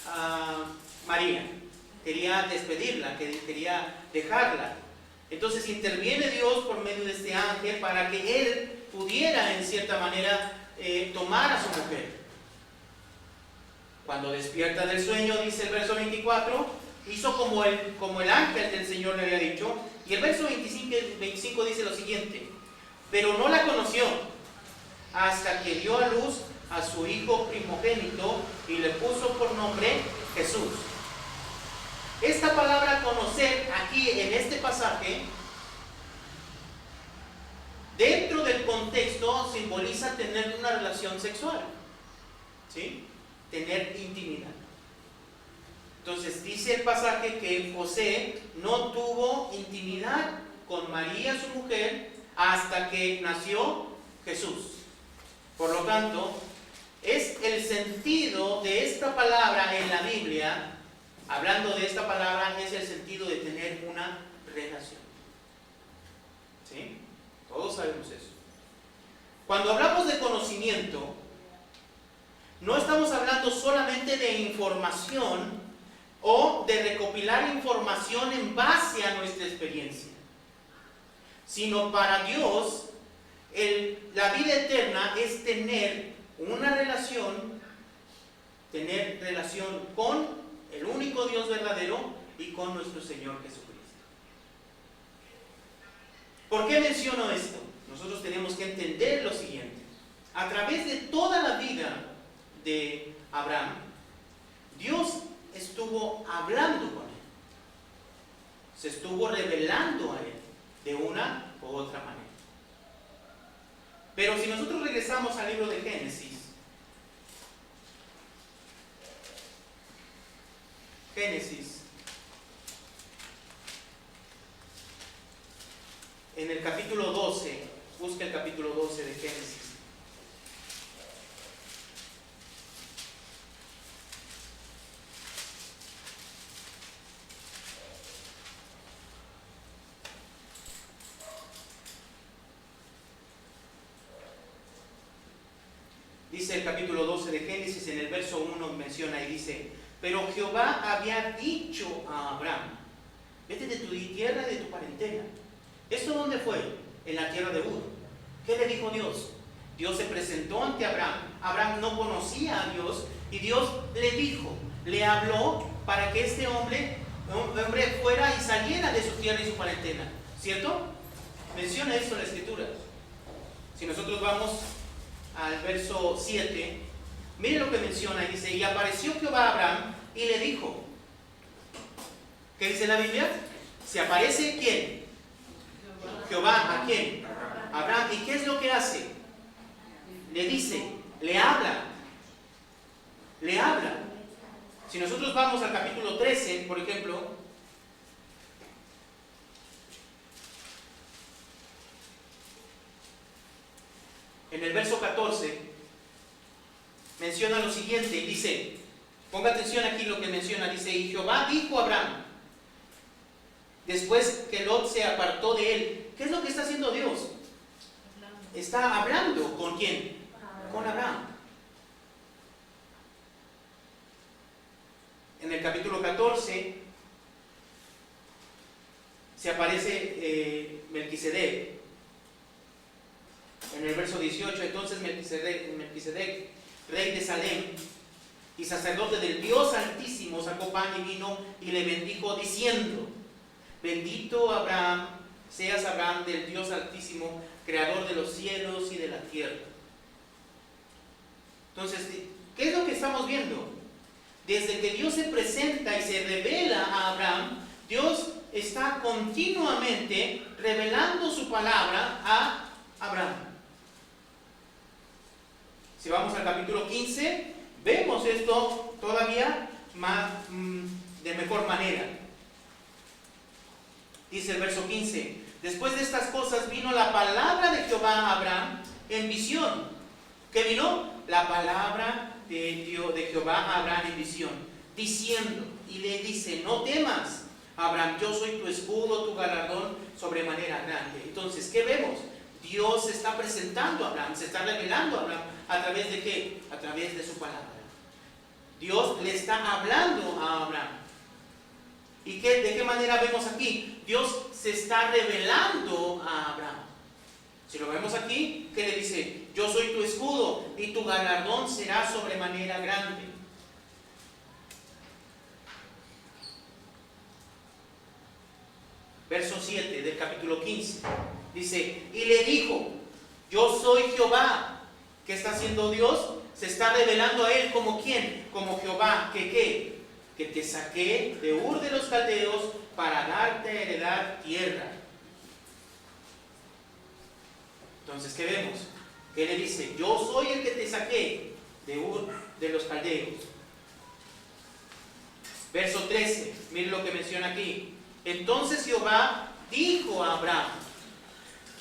a María, quería despedirla, quería dejarla. Entonces interviene Dios por medio de este ángel para que él pudiera en cierta manera tomar a su mujer. Cuando despierta del sueño, dice el verso 24, hizo como el ángel del Señor le había dicho. Y el verso 25 dice lo siguiente: pero no la conoció hasta que dio a luz a su hijo primogénito y le puso por nombre Jesús. Esta palabra conocer aquí en este pasaje, dentro del contexto, simboliza tener una relación sexual, ¿sí? Tener intimidad. Entonces dice el pasaje que José no tuvo intimidad con María, su mujer, hasta que nació Jesús. Por lo tanto, es el sentido de esta palabra en la Biblia, hablando de esta palabra, es el sentido de tener una relación. ¿Sí? Todos sabemos eso. Cuando hablamos de conocimiento, no estamos hablando solamente de información o de recopilar información en base a nuestra experiencia, sino para Dios la vida eterna es tener una relación, con el único Dios verdadero y con nuestro Señor Jesucristo. ¿Por qué menciono esto? Nosotros tenemos que entender lo siguiente: a través de toda la vida de Abraham, Dios estuvo hablando con él, se estuvo revelando a él de una u otra manera. Pero si nosotros regresamos al libro de Génesis, en el capítulo 12, busca el capítulo 12 de Génesis. Dice el capítulo 12 de Génesis, en el verso 1 menciona y dice: pero Jehová había dicho a Abraham, vete de tu tierra y de tu parentela. ¿Esto dónde fue? En la tierra de Ur. ¿Qué le dijo Dios? Dios se presentó ante Abraham. Abraham no conocía a Dios y Dios le dijo, le habló para que este hombre fuera y saliera de su tierra y su parentela. ¿Cierto? Menciona esto en la Escritura. Si nosotros vamos al verso 7, miren lo que menciona, y dice: y apareció Jehová a Abraham y le dijo. ¿Qué dice la Biblia? ¿Se aparece quién? Jehová, ¿a quién? Abraham. ¿Y qué es lo que hace? Le dice, le habla. Le habla. Si nosotros vamos al capítulo 13, por ejemplo, en el verso 14, menciona lo siguiente, y dice, ponga atención aquí lo que menciona, dice: y Jehová dijo a Abraham, después que Lot se apartó de él. ¿Qué es lo que está haciendo Dios? Está hablando, ¿con quién? Con Abraham. En el capítulo 14 se aparece Melquisedec. En el verso 18, entonces Melquisedec, rey de Salem y sacerdote del Dios Altísimo, sacó pan y vino y le bendijo diciendo: bendito Abraham, seas Abraham del Dios Altísimo, creador de los cielos y de la tierra. Entonces, ¿qué es lo que estamos viendo? Desde que Dios se presenta y se revela a Abraham, Dios está continuamente revelando su palabra a Abraham. Si vamos al capítulo 15, vemos esto todavía de mejor manera. Dice el verso 15: después de estas cosas vino la palabra de Jehová a Abraham en visión. ¿Qué vino? La palabra de Jehová a Abraham en visión, diciendo, y le dice: no temas, Abraham, yo soy tu escudo, tu galardón sobremanera grande. Entonces, ¿qué vemos? Dios se está presentando a Abraham, se está revelando a Abraham. ¿A través de qué? A través de su palabra. Dios le está hablando a Abraham. ¿Y de qué manera vemos aquí? Dios se está revelando a Abraham. Si lo vemos aquí, ¿qué le dice? Yo soy tu escudo y tu galardón será sobremanera grande. Verso 7 del capítulo 15. Dice, y le dijo, yo soy Jehová. ¿Qué está haciendo Dios? Se está revelando a él como ¿quién? Como Jehová. ¿Qué? Que te saqué de Ur de los Caldeos para darte a heredar tierra. Entonces, ¿qué vemos? ¿Qué le dice? Yo soy el que te saqué de Ur de los Caldeos. Verso 13, miren lo que menciona aquí. Entonces Jehová dijo a Abraham.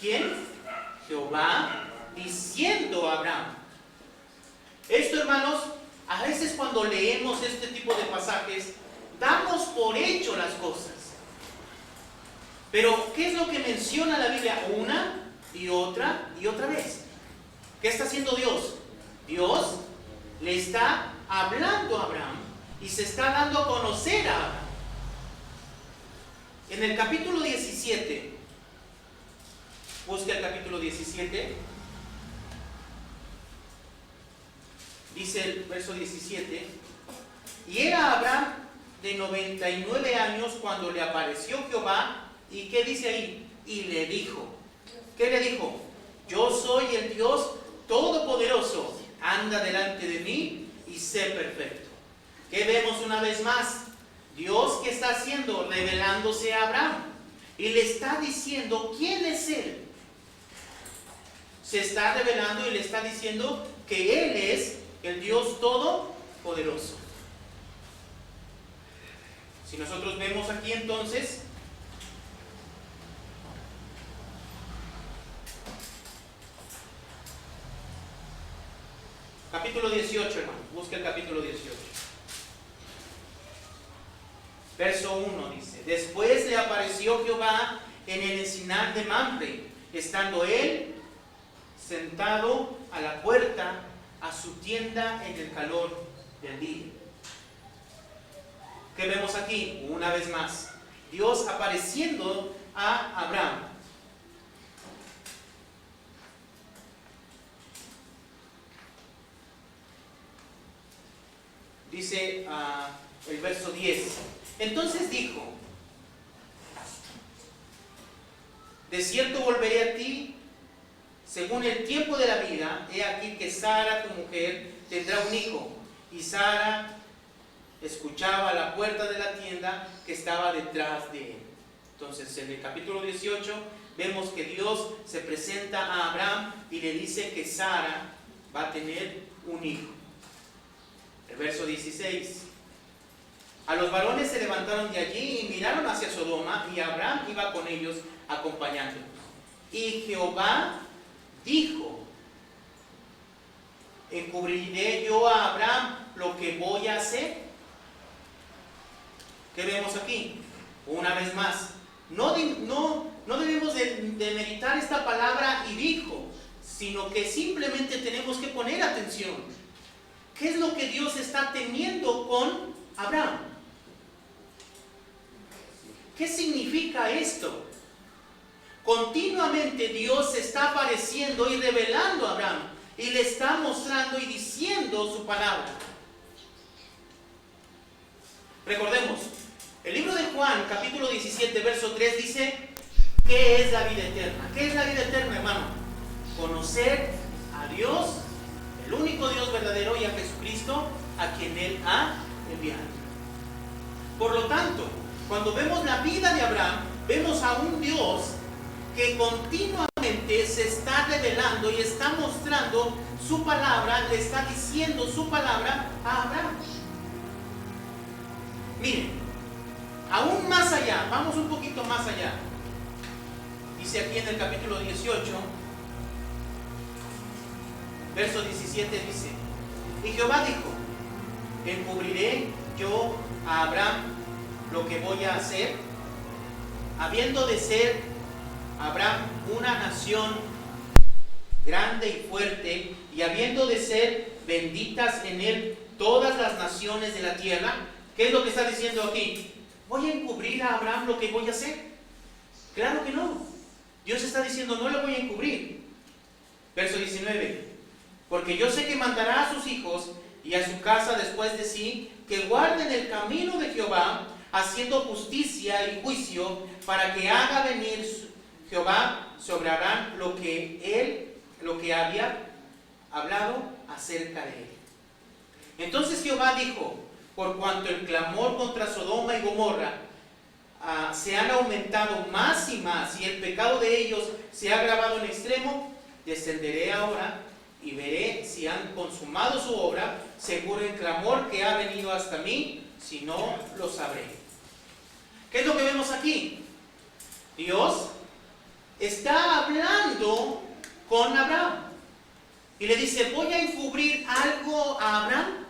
¿Quién? Jehová diciendo a Abraham. Esto, hermanos, a veces cuando leemos este tipo de pasajes, damos por hecho las cosas. Pero, ¿qué es lo que menciona la Biblia? Una y otra vez. ¿Qué está haciendo Dios? Dios le está hablando a Abraham y se está dando a conocer a Abraham. En el capítulo 17, busca el capítulo 17, dice el verso 17, y era Abraham de 99 años cuando le apareció Jehová, y ¿qué dice ahí? Y le dijo, ¿qué le dijo? Yo soy el Dios Todopoderoso, anda delante de mí y sé perfecto. ¿Qué vemos una vez más? Dios, ¿qué está haciendo? Revelándose a Abraham. Y le está diciendo quién es él. Se está revelando y le está diciendo que él es el Dios Todopoderoso. Si nosotros vemos aquí entonces, capítulo 18, hermano, busca el capítulo 18. Verso 1 dice, después le apareció Jehová en el encinar de Mamre, estando él sentado a la puerta a su tienda en el calor del día. ¿Qué vemos aquí? Una vez más, Dios apareciendo a Abraham. Dice el verso 10. Entonces dijo, de cierto volveré a ti según el tiempo de la vida. He aquí que Sara, tu mujer, tendrá un hijo. Y Sara escuchaba a la puerta de la tienda que estaba detrás de él. Entonces, en el capítulo 18 vemos que Dios se presenta a Abraham y le dice que Sara va a tener un hijo. El verso 16. A los varones se levantaron de allí y miraron hacia Sodoma, y Abraham iba con ellos acompañándolos. Y Jehová dijo, ¿encubriré yo a Abraham lo que voy a hacer? ¿Qué vemos aquí? Una vez más, no debemos de meditar esta palabra y dijo, sino que simplemente tenemos que poner atención. ¿Qué es lo que Dios está teniendo con Abraham? ¿Qué significa esto? Continuamente Dios se está apareciendo y revelando a Abraham y le está mostrando y diciendo su palabra. Recordemos, el libro de Juan, capítulo 17, verso 3 dice, ¿qué es la vida eterna? ¿Qué es la vida eterna, hermano? Conocer a Dios, el único Dios verdadero, y a Jesucristo, a quien Él ha enviado. Por lo tanto, cuando vemos la vida de Abraham, vemos a un Dios que continuamente se está revelando y está mostrando su palabra, le está diciendo su palabra a Abraham. Miren, aún más allá, vamos un poquito más allá. Dice aquí en el capítulo 18, verso 17 dice, y Jehová dijo, ¿encubriré yo a Abraham lo que voy a hacer? Habiendo de ser Abraham una nación grande y fuerte, y habiendo de ser benditas en él todas las naciones de la tierra. ¿Qué es lo que está diciendo aquí? ¿Voy a encubrir a Abraham lo que voy a hacer? Claro que no. Dios está diciendo, no lo voy a encubrir. Verso 19. Porque yo sé que mandará a sus hijos y a su casa después de sí, que guarden el camino de Jehová, haciendo justicia y juicio, para que haga venir Jehová sobre Abraham lo que había hablado acerca de él. Entonces Jehová dijo, por cuanto el clamor contra Sodoma y Gomorra se han aumentado más y más, y el pecado de ellos se ha agravado en extremo, descenderé ahora y veré si han consumado su obra, según el clamor que ha venido hasta mí, si no, lo sabré. ¿Qué es lo que vemos aquí? Dios está hablando con Abraham y le dice, voy a encubrir algo a Abraham.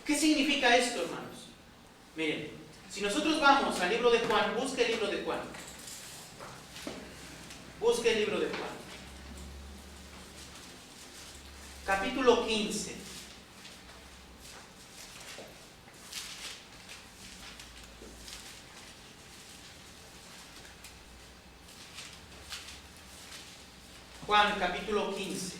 ¿Qué significa esto, hermanos? Miren, si nosotros vamos al libro de Juan, busque el libro de Juan. Busque el libro de Juan. Capítulo 15. Juan, capítulo 15.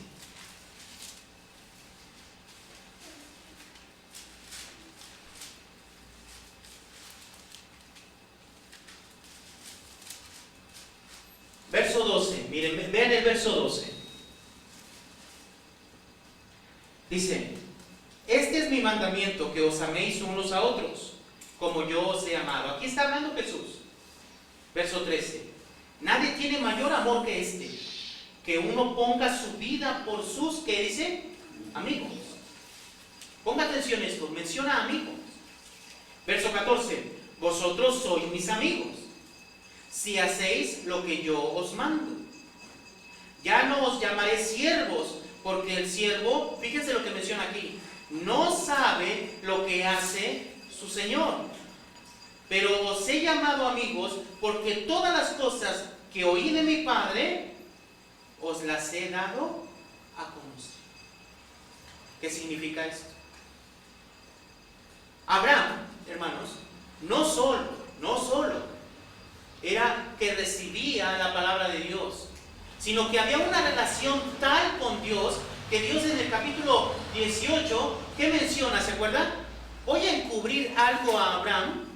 Verso 12, miren, vean el verso 12. Dice, este es mi mandamiento, que os améis unos a otros, como yo os he amado. Aquí está hablando Jesús. Verso 13, nadie tiene mayor amor que este, que uno ponga su vida por sus, ¿qué dice? Amigos. Ponga atención a esto, menciona amigos. Verso 14, vosotros sois mis amigos, si hacéis lo que yo os mando. Ya no os llamaré siervos, porque el siervo, fíjense lo que menciona aquí, no sabe lo que hace su Señor. Pero os he llamado amigos, porque todas las cosas que oí de mi Padre, os las he dado a conocer. ¿Qué significa esto? Abraham, hermanos, no solo era que recibía la palabra de Dios, sino que había una relación tal con Dios, que Dios en el capítulo 18, ¿qué menciona? ¿Se acuerdan? Voy a encubrir algo a Abraham.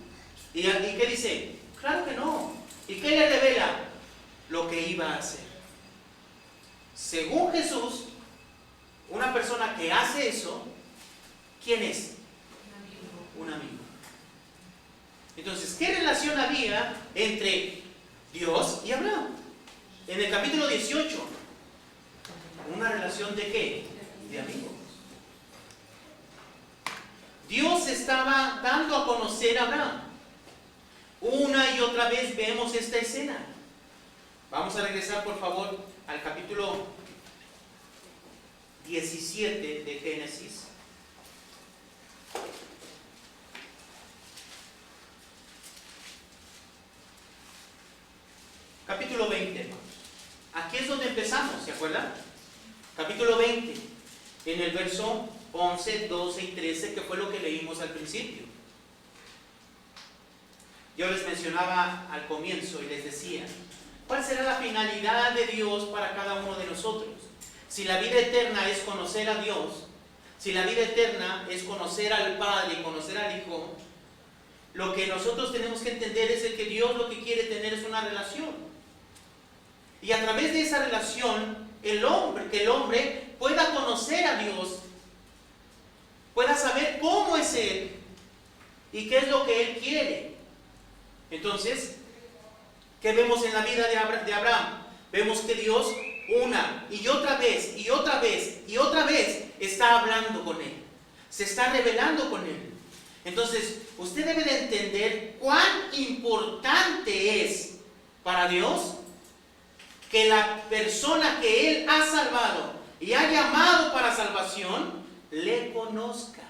¿Y qué dice? Claro que no. ¿Y qué le revela? Lo que iba a hacer. Según Jesús, una persona que hace eso, ¿quién es? Un amigo. Entonces, ¿qué relación había entre Dios y Abraham? En el capítulo 18, ¿una relación de qué? De amigos. Dios estaba dando a conocer a Abraham. Una y otra vez vemos esta escena. Vamos a regresar, por favor, al capítulo 17 de Génesis. Capítulo 20, hermanos. Aquí es donde empezamos, ¿se acuerdan? Capítulo 20, en el verso 11, 12 y 13, que fue lo que leímos al principio. Yo les mencionaba al comienzo y les decía, ¿cuál será la finalidad de Dios para cada uno de nosotros? Si la vida eterna es conocer a Dios, si la vida eterna es conocer al Padre y conocer al Hijo, lo que nosotros tenemos que entender es que Dios lo que quiere tener es una relación. Y a través de esa relación, que el hombre pueda conocer a Dios, pueda saber cómo es Él y qué es lo que Él quiere. Entonces, ¿qué vemos en la vida de Abraham? Vemos que Dios una y otra vez y otra vez y otra vez está hablando con Él, se está revelando con Él. Entonces, usted debe de entender cuán importante es para Dios que la persona que Él ha salvado y ha llamado para salvación, le conozca.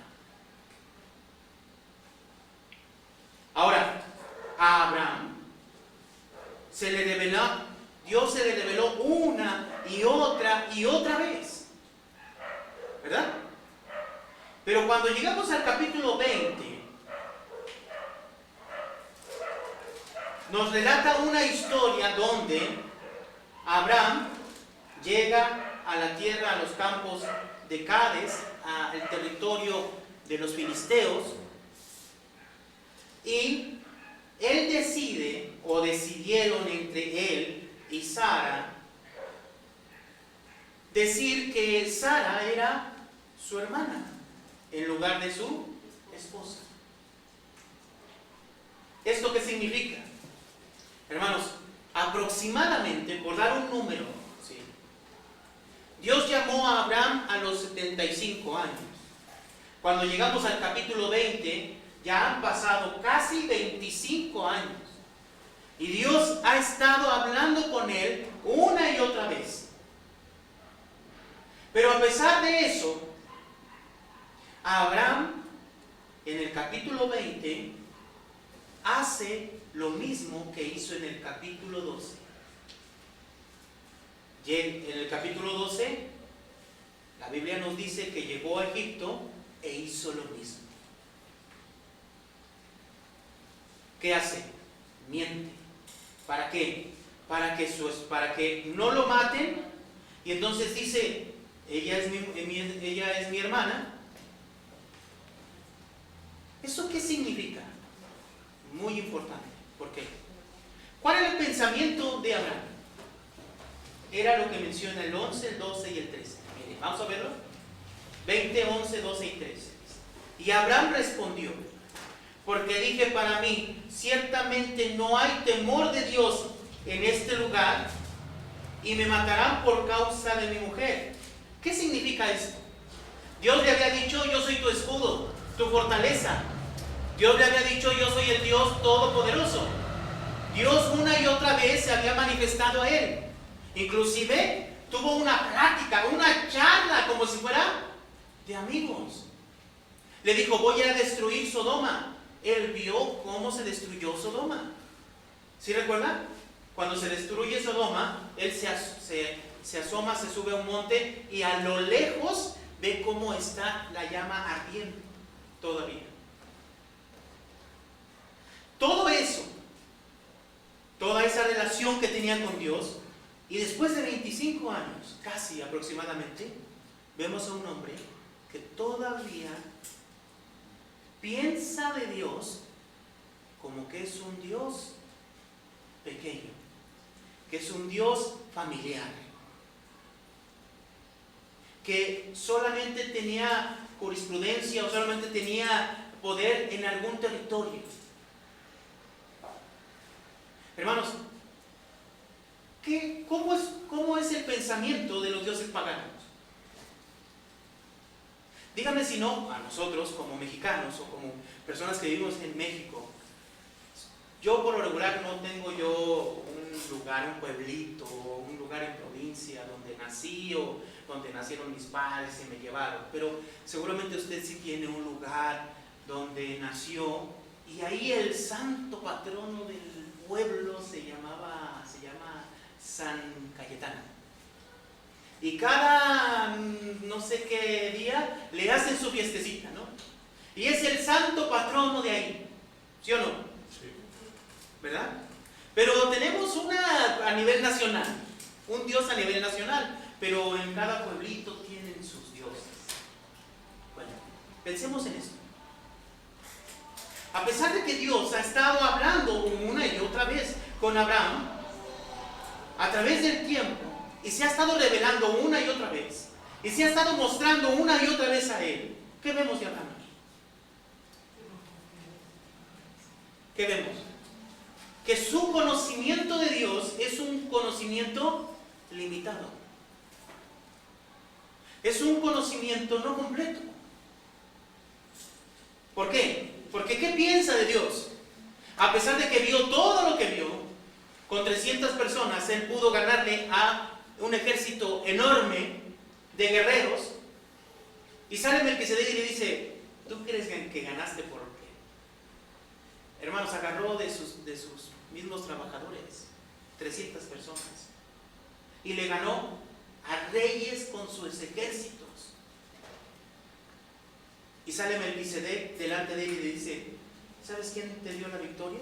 Ahora, a Abraham Dios se le reveló una y otra vez, ¿verdad? Pero cuando llegamos al capítulo 20, nos relata una historia donde Abraham llega a la tierra, a los campos de Cades, al territorio de los filisteos, y él decide, o decidieron entre él y Sara, decir que Sara era su hermana en lugar de su esposa. ¿Esto qué significa? Hermanos, aproximadamente, por dar un número, ¿sí?, Dios llamó a Abraham a los 75 años. Cuando llegamos al capítulo 20, ya han pasado casi 25 años. Y Dios ha estado hablando con él una y otra vez. Pero a pesar de eso, Abraham, en el capítulo 20, hace lo mismo que hizo en el capítulo 12. En el capítulo 12, la Biblia nos dice que llegó a Egipto e hizo lo mismo. ¿Qué hace? Miente. ¿Para qué? Para que no lo maten. Y entonces dice, ella es mi hermana. ¿Eso qué significa? Muy importante. ¿Por qué? ¿Cuál era el pensamiento de Abraham? Era lo que menciona el 11, el 12 y el 13. Miren, vamos a verlo. 20, 11, 12 y 13. Y Abraham respondió: porque dije para mí, ciertamente no hay temor de Dios en este lugar, y me matarán por causa de mi mujer. ¿Qué significa esto? Dios le había dicho, yo soy tu escudo, tu fortaleza. Dios le había dicho, yo soy el Dios todopoderoso. Dios una y otra vez se había manifestado a él. Inclusive tuvo una plática, una charla, como si fuera de amigos. Le dijo, voy a destruir Sodoma. Él vio cómo se destruyó Sodoma. ¿Sí recuerdan? Cuando se destruye Sodoma, él se asoma, se sube a un monte y a lo lejos ve cómo está la llama ardiendo todavía. Todo eso, toda esa relación que tenía con Dios, y después de 25 años, casi aproximadamente, vemos a un hombre que todavía piensa de Dios como que es un Dios pequeño, que es un Dios familiar, que solamente tenía jurisprudencia o solamente tenía poder en algún territorio. Hermanos, ¿cómo es el pensamiento de los dioses paganos? Díganme si no, a nosotros como mexicanos o como personas que vivimos en México, yo por lo regular no tengo yo un lugar, un pueblito, un lugar en provincia donde nací o donde nacieron mis padres y me llevaron, pero seguramente usted sí tiene un lugar donde nació y ahí el santo patrono del pueblo se llama San Cayetano. Y cada no sé qué día le hacen su fiestecita, ¿no? Y es el santo patrono de ahí, ¿sí o no? Sí. ¿Verdad? Pero tenemos a nivel nacional, un Dios a nivel nacional, pero en cada pueblito tienen sus dioses. Bueno, pensemos en esto. A pesar de que Dios ha estado hablando una y otra vez con Abraham, a través del tiempo, y se ha estado revelando una y otra vez, y se ha estado mostrando una y otra vez a él, ¿qué vemos de Abraham? ¿Qué vemos? Que su conocimiento de Dios es un conocimiento limitado. Es un conocimiento no completo. ¿Por qué? Porque ¿qué piensa de Dios? A pesar de que vio todo lo que vio, con 300 personas, él pudo ganarle a un ejército enorme de guerreros. Y sale Melquisedec y le dice, ¿tú crees que ganaste por qué? Hermanos, agarró de sus mismos trabajadores, 300 personas, y le ganó a reyes con sus ejércitos. Y sale Melquisedec delante de él y le dice: ¿sabes quién te dio la victoria?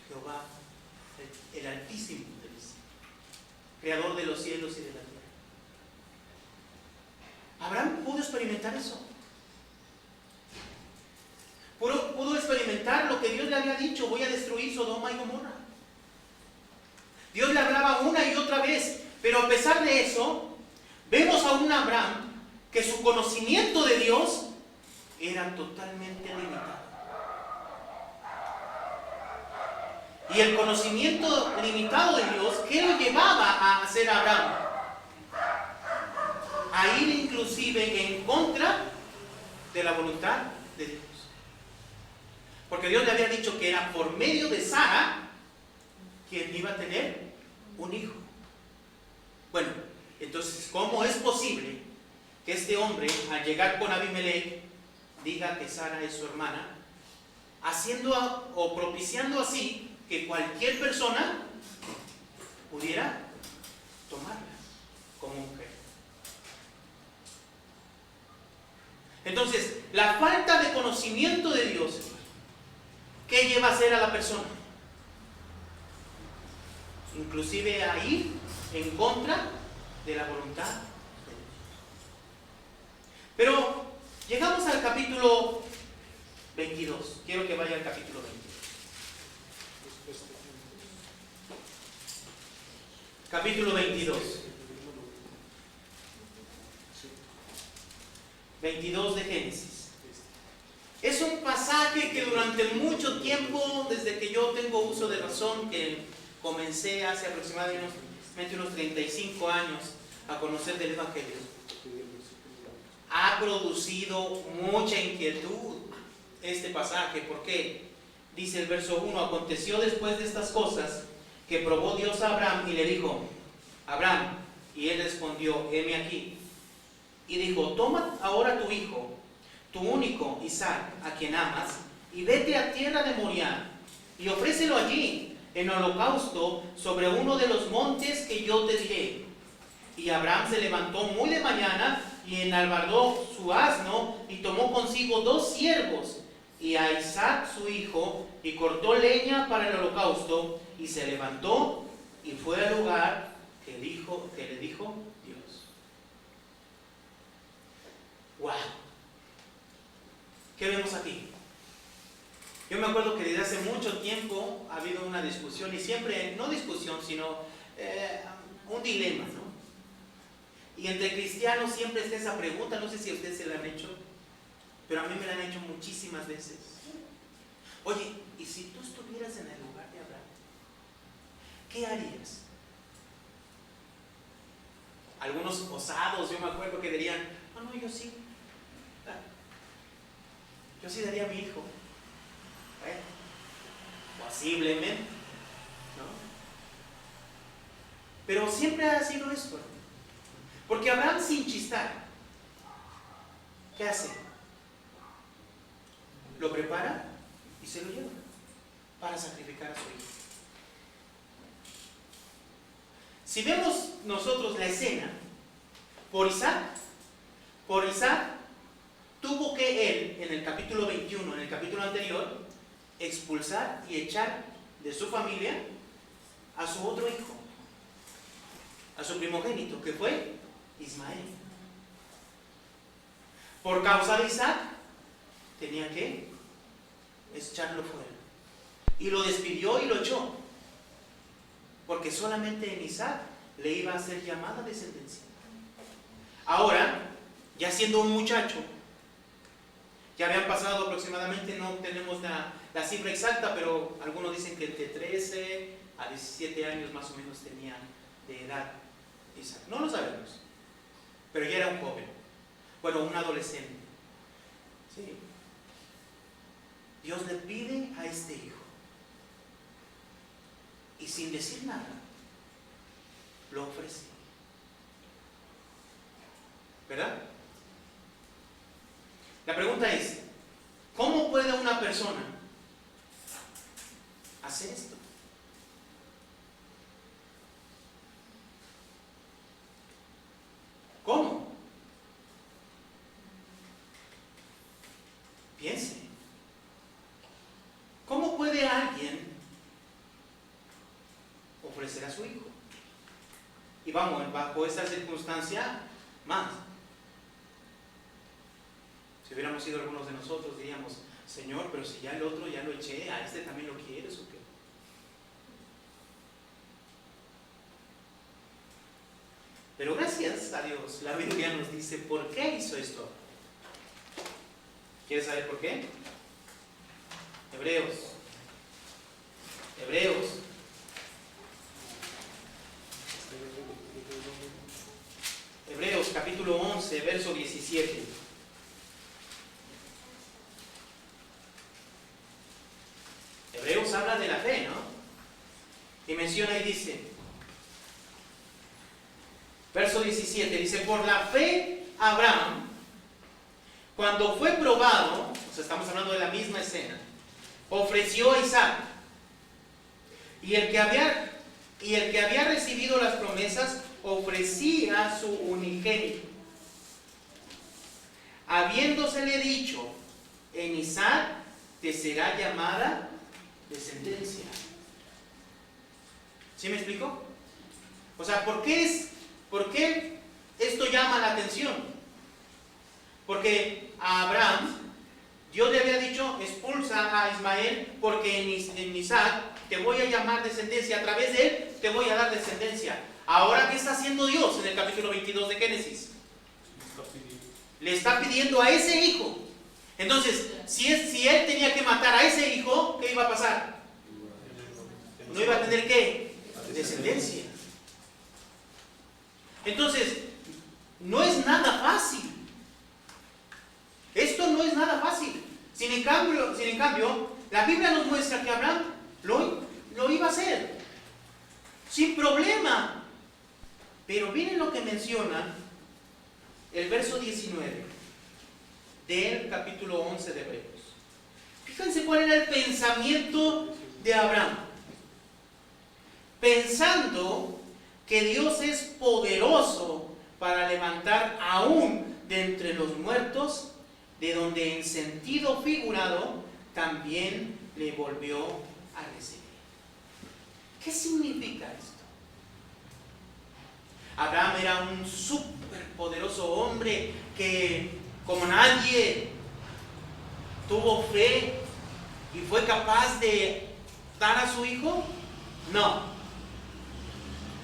Jehová, el Altísimo, te dice, creador de los cielos y de la tierra. Abraham pudo experimentar eso. Pudo experimentar lo que Dios le había dicho: voy a destruir Sodoma y Gomorra. Dios le hablaba una y otra vez, pero a pesar de eso, vemos a un Abraham que su conocimiento de Dios era totalmente limitado. Y el conocimiento limitado de Dios, ¿qué lo llevaba a ser Abraham? A ir inclusive en contra de la voluntad de Dios. Porque Dios le había dicho que era por medio de Sara quien iba a tener un hijo. Bueno, entonces, ¿cómo es posible que este hombre, al llegar con Abimelech, diga que Sara es su hermana, haciendo o propiciando así que cualquier persona pudiera tomarla como mujer? Entonces, la falta de conocimiento de Dios, ¿qué lleva a hacer a la persona? Inclusive a ir en contra de la voluntad de Dios. Pero llegamos al capítulo 22. Quiero que vaya al capítulo 22. Capítulo 22. 22 de Génesis. Es un pasaje que durante mucho tiempo, desde que yo tengo uso de razón, que comencé hace aproximadamente unos 35 años a conocer del Evangelio, ha producido mucha inquietud este pasaje. ¿Por qué? Dice el verso 1: aconteció después de estas cosas que probó Dios a Abraham y le dijo: Abraham. Y él respondió: heme aquí. Y dijo: toma ahora tu hijo, tu único Isaac, a quien amas, y vete a tierra de Moriah, y ofrécelo allí en holocausto sobre uno de los montes que yo te diré. Y Abraham se levantó muy de mañana y enalbardó su asno y tomó consigo 2 siervos y a Isaac su hijo, y cortó leña para el holocausto, y se levantó y fue al lugar que le dijo Dios. ¡Wow! ¿Qué vemos aquí? Yo me acuerdo que desde hace mucho tiempo ha habido una discusión, y siempre, no discusión, sino un dilema, ¿no? Y entre cristianos siempre está esa pregunta, no sé si a ustedes se la han hecho, pero a mí me la han hecho muchísimas veces. Oye, ¿y si tú estuvieras en el lugar de Abraham, qué harías? Algunos osados, yo me acuerdo que dirían: no, yo sí. Yo sí daría a mi hijo. Posiblemente, ¿no? Pero siempre ha sido esto. Porque Abraham, sin chistar, ¿qué hace? Lo prepara y se lo lleva para sacrificar a su hijo. Si vemos nosotros la escena, por Isaac tuvo que él, en el capítulo 21, en el capítulo anterior, expulsar y echar de su familia a su otro hijo, a su primogénito, que fue Ismael. Por causa de Isaac, tenía que echarlo fuera. Y lo despidió y lo echó, porque solamente en Isaac le iba a ser llamada descendencia. Ahora, ya siendo un muchacho, ya habían pasado aproximadamente, no tenemos la cifra exacta, pero algunos dicen que de 13 a 17 años más o menos tenía de edad Isaac. No lo sabemos, pero ya era un joven, bueno, un adolescente. Sí. Dios le pide a este hijo, y sin decir nada, lo ofrece. ¿Verdad? La pregunta es: ¿cómo puede una persona hacer esto? ¿Cómo? Piense, ¿cómo puede alguien ofrecer a su hijo? Y vamos, bajo esa circunstancia, más. Si hubiéramos sido algunos de nosotros, diríamos, Señor, pero si ya el otro ya lo eché, ¿a este también lo quieres o qué? Pero gracias a Dios, la Biblia nos dice por qué hizo esto. ¿Quieres saber por qué? Hebreos capítulo 11, verso 17. Hebreos habla de la fe, ¿no? Y menciona y dice, verso 17, dice, por la fe Abraham, cuando fue probado, o sea, estamos hablando de la misma escena, ofreció a Isaac. Y el que había recibido las promesas ofrecía a su unigénito, habiéndosele dicho, en Isaac te será llamada descendencia. ¿Sí me explico? O sea, ¿por qué esto llama la atención? Porque a Abraham Dios le había dicho, expulsa a Ismael, porque en Isaac te voy a llamar descendencia, a través de él te voy a dar descendencia. Ahora, ¿qué está haciendo Dios en el capítulo 22 de Génesis? Le está pidiendo a ese hijo. Entonces, si él tenía que matar a ese hijo, ¿qué iba a pasar? No iba a tener ¿qué? Descendencia. Entonces, no es nada fácil. Esto no es nada fácil. Sin en cambio, la Biblia nos muestra que Abraham lo iba a hacer. Sin problema. Pero miren lo que menciona el verso 19 del capítulo 11 de Hebreos. Fíjense cuál era el pensamiento de Abraham. Pensando que Dios es poderoso para levantar aún de entre los muertos, de donde en sentido figurado también le volvió a recibir. ¿Qué significa esto? Abraham era un superpoderoso hombre que, como nadie, tuvo fe y fue capaz de dar a su hijo. No.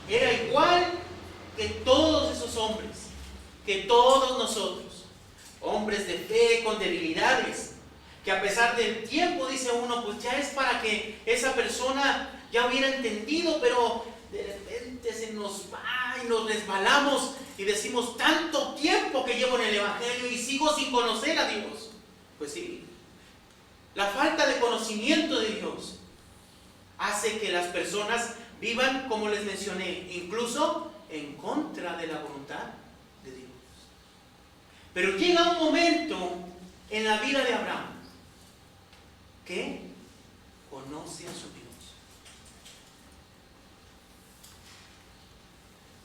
Era igual que todos esos hombres, que todos nosotros, hombres de fe con debilidades, que a pesar del tiempo, dice uno, pues ya es para que esa persona ya hubiera entendido, pero de repente se nos va y nos resbalamos y decimos, tanto tiempo que llevo en el Evangelio y sigo sin conocer a Dios. Pues sí, la falta de conocimiento de Dios hace que las personas vivan, como les mencioné, incluso en contra de la voluntad de Dios. Pero llega un momento en la vida de Abraham que conoce a su Dios.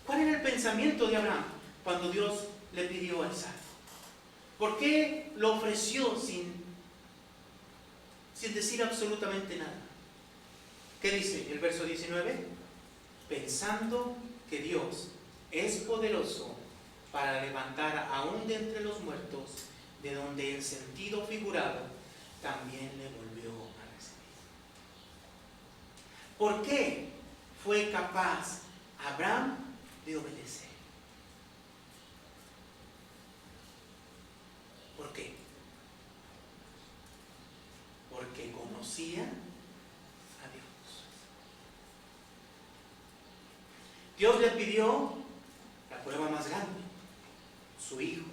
¿Cuál era el pensamiento de Abraham cuando Dios le pidió a Isaac? ¿Por qué lo ofreció sin decir absolutamente nada? ¿Qué dice el verso 19? Pensando que Dios es poderoso para levantar aún de entre los muertos, de donde en sentido figurado también le volvió a recibir. ¿Por qué fue capaz Abraham de obedecer? ¿Por qué? Porque conocía a Dios. Dios le pidió la prueba más grande, su hijo,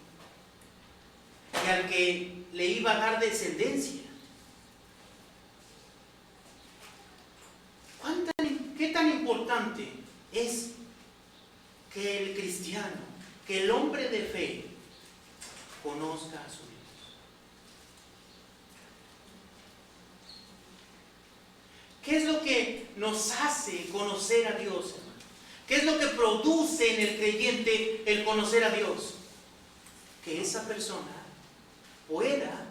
y al que le iba a dar descendencia. ¿Qué tan importante es que el cristiano, que el hombre de fe, conozca a su Dios? ¿Qué es lo que nos hace conocer a Dios, hermano? ¿Qué es lo que produce en el creyente el conocer a Dios? Que esa persona pueda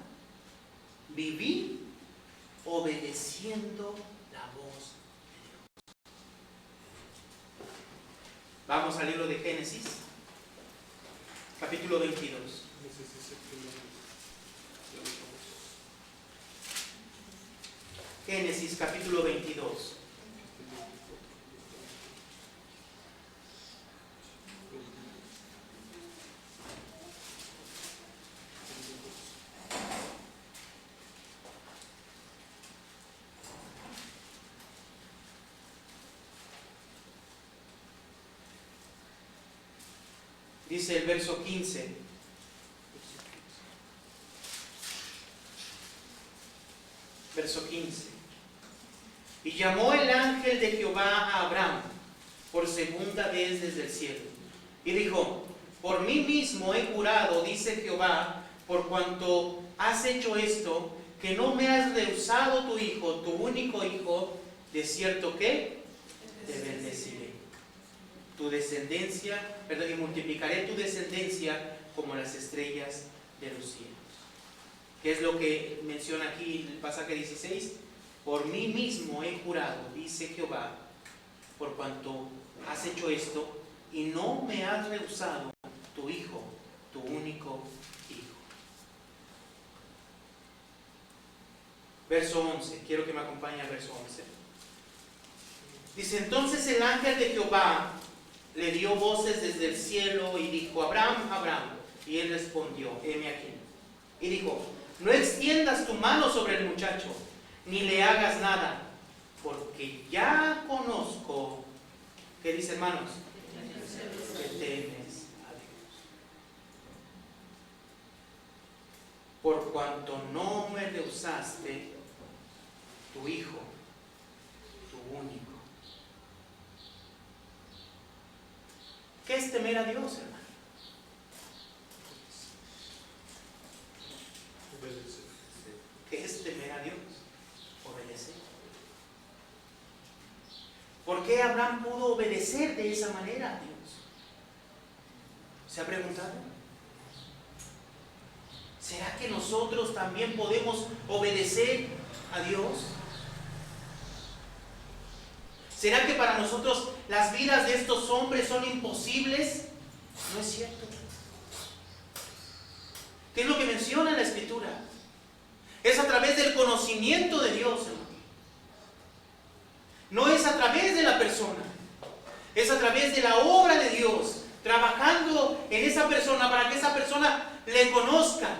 vivir obedeciendo la voz de Dios. Vamos al libro de Génesis, capítulo 22. Génesis, capítulo 22. Dice el verso 15. Verso 15. Y llamó el ángel de Jehová a Abraham por segunda vez desde el cielo. Y dijo: por mí mismo he jurado, dice Jehová, por cuanto has hecho esto, que no me has rehusado tu hijo, tu único hijo, de cierto que te bendeciré. Tu descendencia, perdón, y multiplicaré tu descendencia como las estrellas de los cielos. ¿Qué es lo que menciona aquí el pasaje 16? Por mí mismo he jurado, dice Jehová, por cuanto has hecho esto, y no me has rehusado tu hijo, tu único hijo. Verso 11, quiero que me acompañe al verso 11. Dice: entonces el ángel de Jehová le dio voces desde el cielo y dijo: Abraham, Abraham. Y él respondió: heme aquí. Y dijo: no extiendas tu mano sobre el muchacho, ni le hagas nada, porque ya conozco, ¿qué dice, hermanos? Que temes a Dios. Por cuanto no me rehusaste tu hijo, tu único. ¿Qué es temer a Dios, hermano? Obedecer. ¿Qué es temer a Dios? Obedecer. ¿Por qué Abraham pudo obedecer de esa manera a Dios? ¿Se ha preguntado? ¿Será que nosotros también podemos obedecer a Dios? ¿Será que para nosotros las vidas de estos hombres son imposibles? No es cierto. ¿Qué es lo que menciona la Escritura? Es a través del conocimiento de Dios, hermano. No es a través de la persona. Es a través de la obra de Dios, trabajando en esa persona para que esa persona le conozca.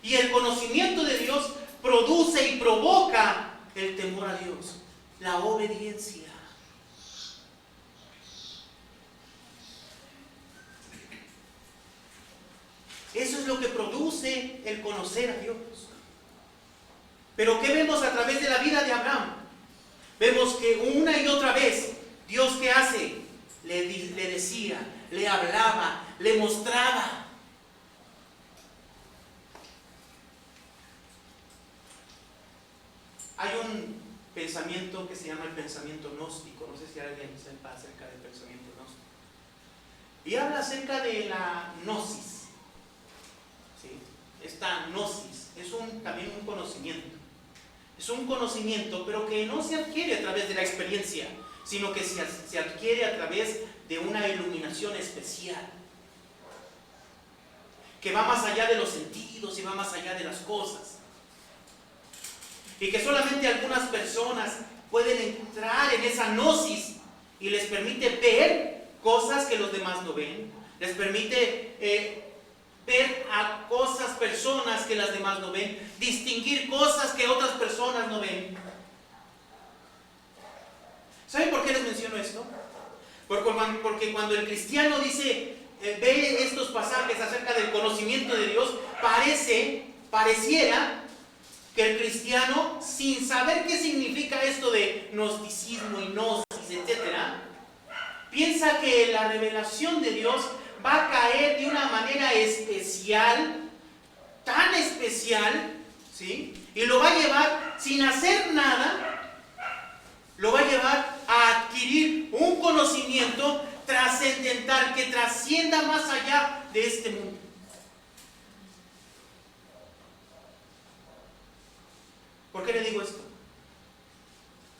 Y el conocimiento de Dios produce y provoca el temor a Dios, la obediencia. Eso es lo que produce el conocer a Dios. Pero ¿qué vemos a través de la vida de Abraham? Vemos que una y otra vez, Dios, ¿qué hace? Le decía, le hablaba, le mostraba. Hay un pensamiento que se llama el pensamiento gnóstico. No sé si alguien sepa acerca del pensamiento gnóstico. Y habla acerca de la gnosis. ¿Sí? Esta gnosis es también un conocimiento. Es un conocimiento, pero que no se adquiere a través de la experiencia, sino que se adquiere a través de una iluminación especial, que va más allá de los sentidos y va más allá de las cosas. Y que solamente algunas personas pueden entrar en esa gnosis y les permite ver cosas que los demás no ven. Les permite ver a personas que las demás no ven, distinguir cosas que otras personas no ven. ¿Saben por qué les menciono esto? Porque cuando el cristiano dice, ve estos pasajes acerca del conocimiento de Dios, pareciera que el cristiano, sin saber qué significa esto de gnosticismo y gnosis, etc., piensa que la revelación de Dios va a caer de una manera especial, tan especial, ¿sí? Y lo va a llevar sin hacer nada, lo va a llevar a adquirir un conocimiento trascendental que trascienda más allá de este mundo. ¿Por qué le digo esto?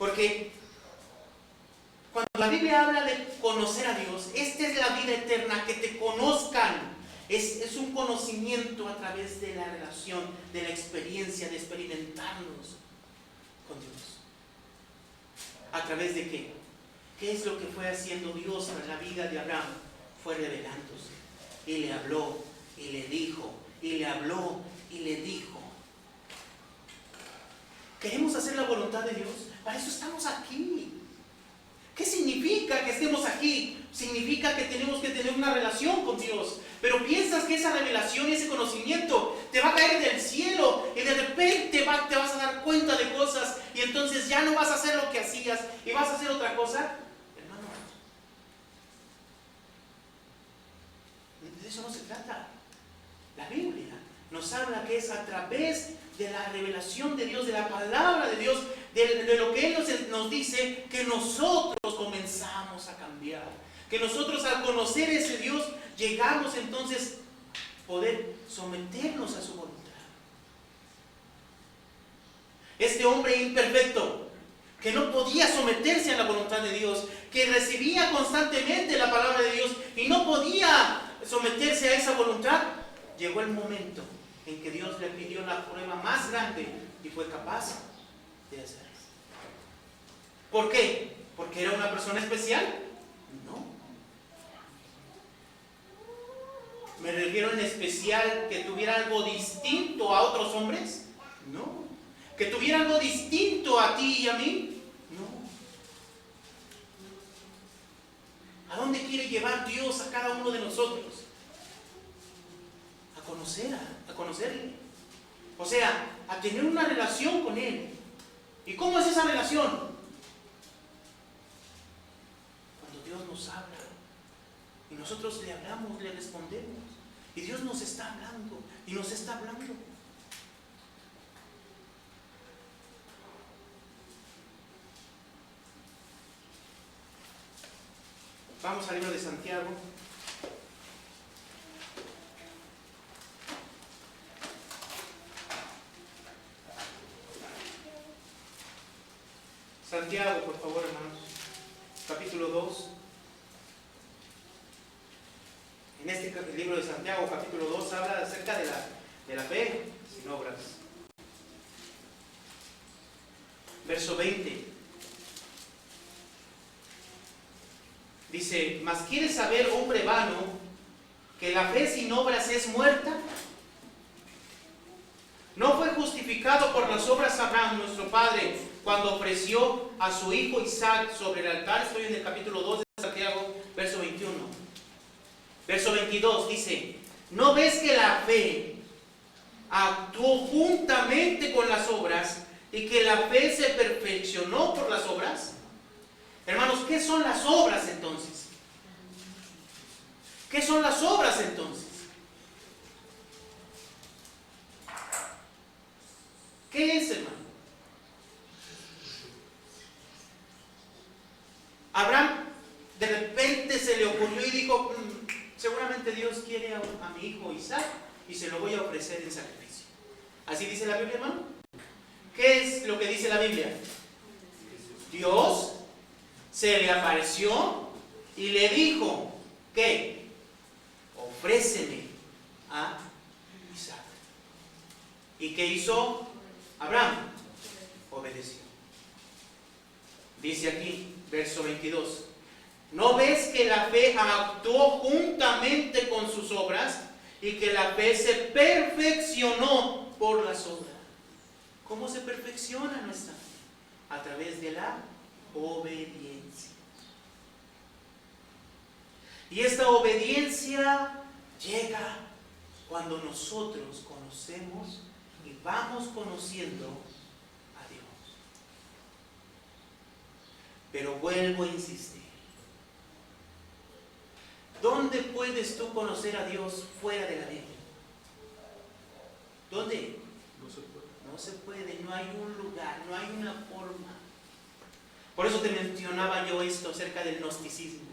Porque cuando la Biblia habla de conocer a Dios, esta es la vida eterna, que te conozcan. Es un conocimiento a través de la relación, de la experiencia, de experimentarnos con Dios. ¿A través de qué? ¿Qué es lo que fue haciendo Dios en la vida de Abraham? Fue revelándose. Y le habló, y le dijo, y le habló, y le dijo. ¿Queremos hacer la voluntad de Dios? Para eso estamos aquí. ¿Qué significa que estemos aquí? Significa que tenemos que tener una relación con Dios. Pero piensas que esa revelación, ese conocimiento te va a caer del cielo y de repente te vas a dar cuenta de cosas y entonces ya no vas a hacer lo que hacías y vas a hacer otra cosa. Hermano, de eso no se trata. La Biblia nos habla que es a través de la revelación de Dios, de la palabra de Dios, de lo que Él nos dice, que nosotros comenzamos a cambiar. Que nosotros al conocer ese Dios, llegamos entonces a poder someternos a su voluntad. Este hombre imperfecto, que no podía someterse a la voluntad de Dios, que recibía constantemente la palabra de Dios y no podía someterse a esa voluntad, llegó el momento en que Dios le pidió la prueba más grande y fue capaz de hacerlo. ¿Por qué? ¿Porque era una persona especial? No. ¿Me refiero en especial que tuviera algo distinto a otros hombres? No. ¿Que tuviera algo distinto a ti y a mí? No. ¿A dónde quiere llevar Dios a cada uno de nosotros? A conocerle. O sea, a tener una relación con Él. ¿Y cómo es esa relación? Cuando Dios nos habla y nosotros le hablamos, le respondemos, y Dios nos está hablando y nos está hablando. Vamos al libro de Santiago. Santiago, por favor, hermanos. Capítulo 2. En este libro de Santiago, capítulo 2, habla acerca de la fe sin obras. Verso 20. Dice: ¿mas quieres saber, hombre vano, que la fe sin obras es muerta? ¿No fue justificado por las obras Abraham, nuestro padre, cuando ofreció a su hijo Isaac sobre el altar? Estoy en el capítulo 2 de Santiago, verso 21. Verso 22 dice: ¿no ves que la fe actuó juntamente con las obras y que la fe se perfeccionó por las obras? Hermanos, ¿qué son las obras entonces? ¿Qué son las obras entonces? ¿Qué es, hermano? Abraham de repente se le ocurrió y dijo: seguramente Dios quiere a mi hijo Isaac y se lo voy a ofrecer en sacrificio. ¿Así dice la Biblia, hermano? ¿Qué es lo que dice la Biblia? Dios se le apareció y le dijo: ¿qué? Ofréceme a Isaac. ¿Y qué hizo Abraham? Obedeció. Dice aquí, verso 22: ¿no ves que la fe actuó juntamente con sus obras y que la fe se perfeccionó por las obras? ¿Cómo se perfecciona nuestra fe? A través de la obediencia. Y esta obediencia llega cuando nosotros conocemos y vamos conociendo a Dios. Pero vuelvo a insistir: ¿dónde puedes tú conocer a Dios fuera de la Biblia? ¿Dónde? No se puede. No se puede, no hay un lugar, no hay una forma. Por eso te mencionaba yo esto acerca del gnosticismo.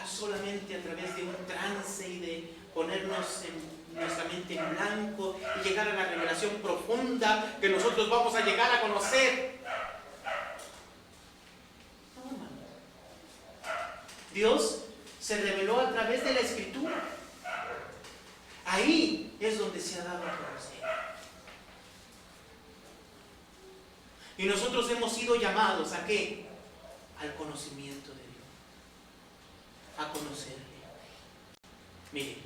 Solamente a través de un trance y de ponernos en nuestra mente en blanco y llegar a la revelación profunda que nosotros vamos a llegar a conocer. No, hermano. Dios se reveló a través de la Escritura. Ahí es donde se ha dado a conocer. Y nosotros hemos sido llamados ¿a qué? Al conocimiento de Dios. A conocerle. Mire,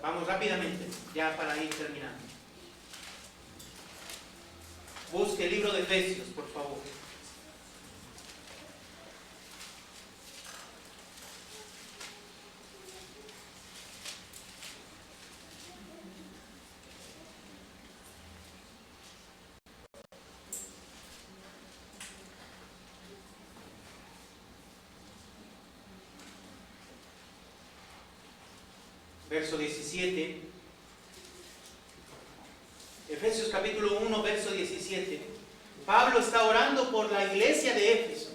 vamos rápidamente, ya para ir terminando. Busque el libro de Efesios, por favor. Verso 17. Efesios capítulo 1, verso 17. Pablo está orando por la iglesia de Éfeso.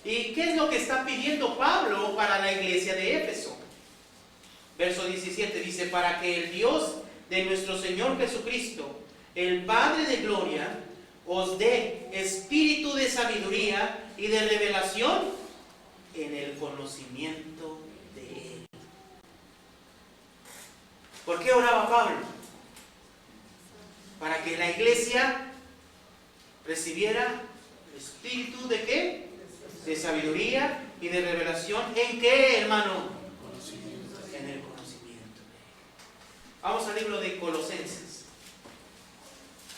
¿Y qué es lo que está pidiendo Pablo para la iglesia de Éfeso? Verso 17 dice: para que el Dios de nuestro Señor Jesucristo, el Padre de gloria, os dé espíritu de sabiduría y de revelación en el conocimiento de Él. ¿Por qué oraba Pablo? Para que la iglesia recibiera espíritu de ¿qué? De sabiduría y de revelación. ¿En qué, hermano? En el conocimiento. Vamos al libro de Colosenses.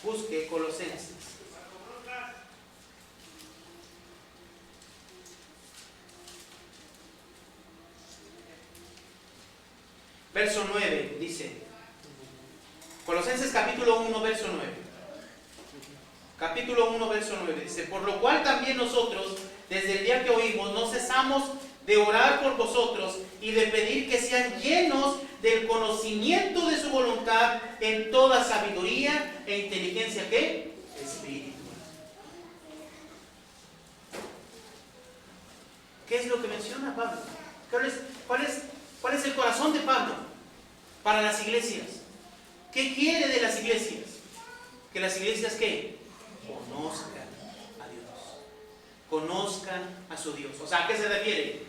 Busque Colosenses. Verso 9 dice, Colosenses capítulo 1, verso 9. Capítulo 1, verso 9 dice: por lo cual también nosotros, desde el día que oímos, no cesamos de orar por vosotros y de pedir que sean llenos del conocimiento de su voluntad en toda sabiduría e inteligencia, ¿qué? Espiritual. ¿Qué es lo que menciona Pablo? ¿Cuál es el corazón de Pablo para las iglesias? ¿Qué quiere de las iglesias? Que las iglesias ¿qué? Conozcan a Dios. Conozcan a su Dios. O sea, ¿a qué se refiere?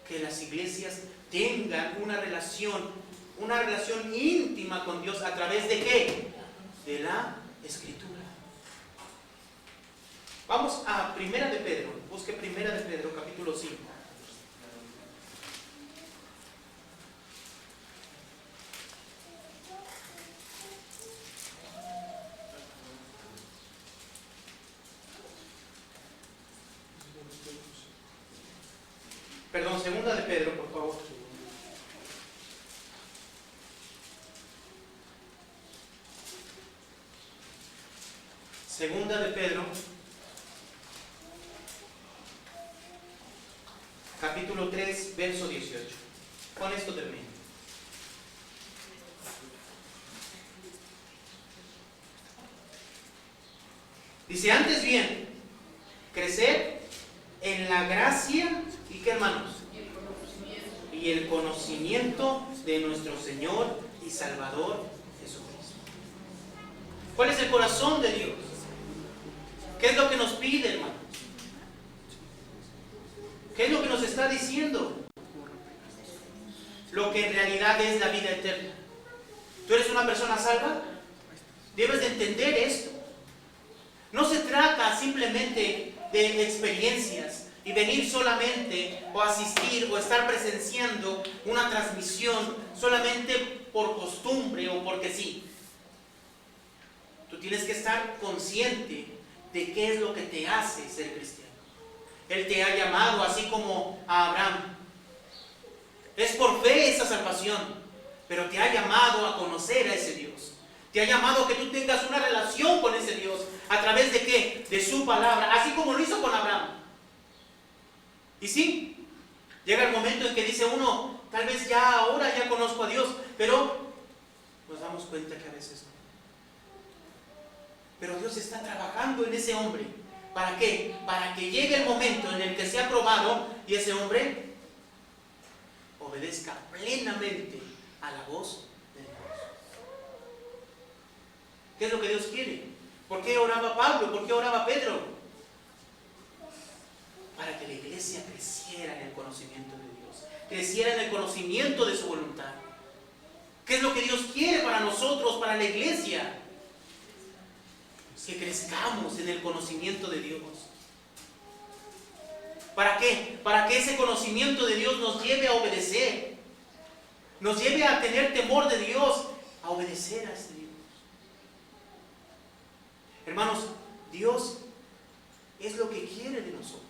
Que las iglesias tengan una relación íntima con Dios. ¿A través de qué? De la Escritura. Vamos a Primera de Pedro. Busque Primera de Pedro, capítulo 5. Perdón, Segunda de Pedro, por favor. Segunda de Pedro, capítulo 3, verso 18. Con esto termino. Dice: antes bien, crecer en la gracia y ¿qué, hermanos? Y el conocimiento de nuestro Señor y Salvador Jesucristo. ¿Cuál es el corazón de Dios? ¿Qué es lo que nos pide, hermanos? ¿Qué es lo que nos está diciendo? Lo que en realidad es la vida eterna. ¿Tú eres una persona salva? Debes de entender esto. No se trata simplemente de experiencias y venir solamente o asistir o estar presenciando una transmisión solamente por costumbre o porque sí. Tú tienes que estar consciente de qué es lo que te hace ser cristiano. Él te ha llamado así como a Abraham. Es por fe esa salvación, pero te ha llamado a conocer a ese Dios. Te ha llamado a que tú tengas una relación con ese Dios. ¿A través de qué? De su palabra, así como lo hizo con Abraham. Y sí, llega el momento en que dice uno, tal vez ya ahora ya conozco a Dios, pero nos damos cuenta que a veces no. Pero Dios está trabajando en ese hombre. ¿Para qué? Para que llegue el momento en el que sea probado y ese hombre obedezca plenamente a la voz de Dios. ¿Qué es lo que Dios quiere? ¿Por qué oraba Pablo? ¿Por qué oraba Pedro? Para que la iglesia creciera en el conocimiento de Dios, creciera en el conocimiento de su voluntad. ¿Qué es lo que Dios quiere para nosotros, para la iglesia? Que crezcamos en el conocimiento de Dios. ¿Para qué? Para que ese conocimiento de Dios nos lleve a obedecer, nos lleve a tener temor de Dios, a obedecer a ese Dios. Hermanos, Dios es lo que quiere de nosotros.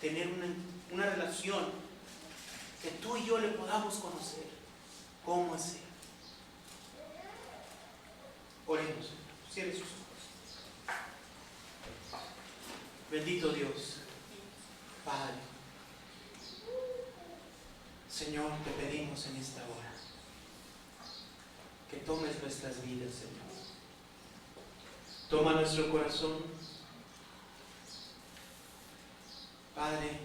Tener una relación que tú y yo le podamos conocer. ¿Cómo hacer? Oremos. Cierre sus ojos. Bendito Dios, Padre, Señor, te pedimos en esta hora que tomes nuestras vidas, Señor. Toma nuestro corazón. Padre,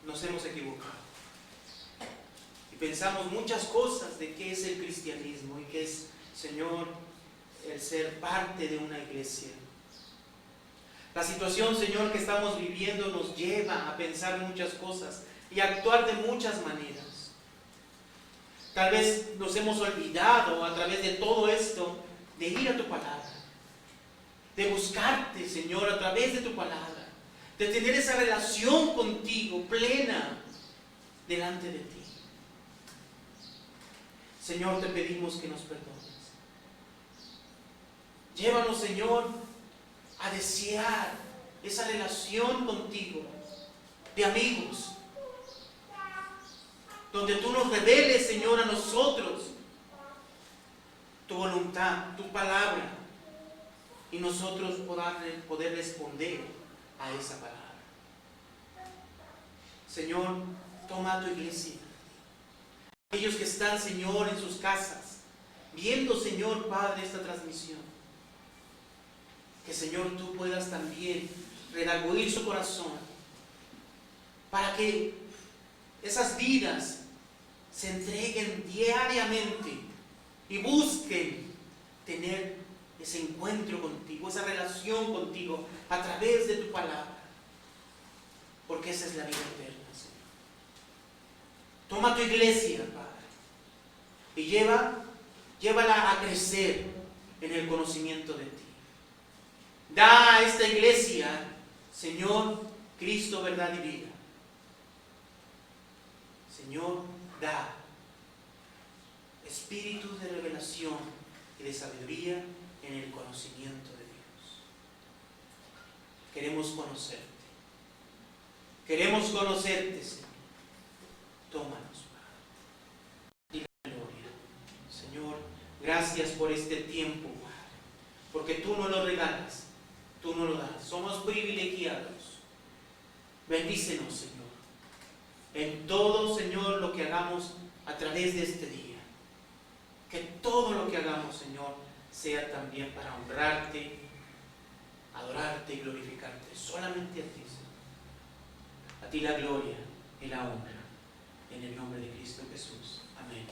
nos hemos equivocado y pensamos muchas cosas de qué es el cristianismo y qué es, Señor, el ser parte de una iglesia. La situación, Señor, que estamos viviendo nos lleva a pensar muchas cosas y a actuar de muchas maneras. Tal vez nos hemos olvidado a través de todo esto de ir a tu palabra, de buscarte, Señor, a través de tu palabra, de tener esa relación contigo plena delante de ti. Señor, te pedimos que nos perdones. Llévanos, Señor, a desear esa relación contigo, de amigos, donde tú nos reveles, Señor, a nosotros tu voluntad, tu palabra, y nosotros poder responder a esa palabra. Señor, toma a tu iglesia, aquellos que están, Señor, en sus casas, viendo, Señor, Padre, esta transmisión, que, Señor, tú puedas también redarguir su corazón para que esas vidas se entreguen diariamente y busquen tener ese encuentro contigo, esa relación contigo a través de tu palabra, porque esa es la vida eterna, Señor. Toma tu iglesia, Padre, y llévala a crecer en el conocimiento de ti. Da a esta iglesia, Señor, Cristo, verdad y vida. Señor, da espíritu de revelación y de sabiduría en el conocimiento de Dios. Queremos conocerte. Queremos conocerte, Señor. Tómanos, Padre. Y la gloria. Señor, gracias por este tiempo, Padre, porque tú no lo regalas. Tú no lo das. Somos privilegiados. Bendícenos, Señor, en todo, Señor, lo que hagamos a través de este día. Que todo lo que hagamos, Señor, sea también para honrarte, adorarte y glorificarte. Solamente a ti, Señor. A ti la gloria y la honra. En el nombre de Cristo Jesús. Amén.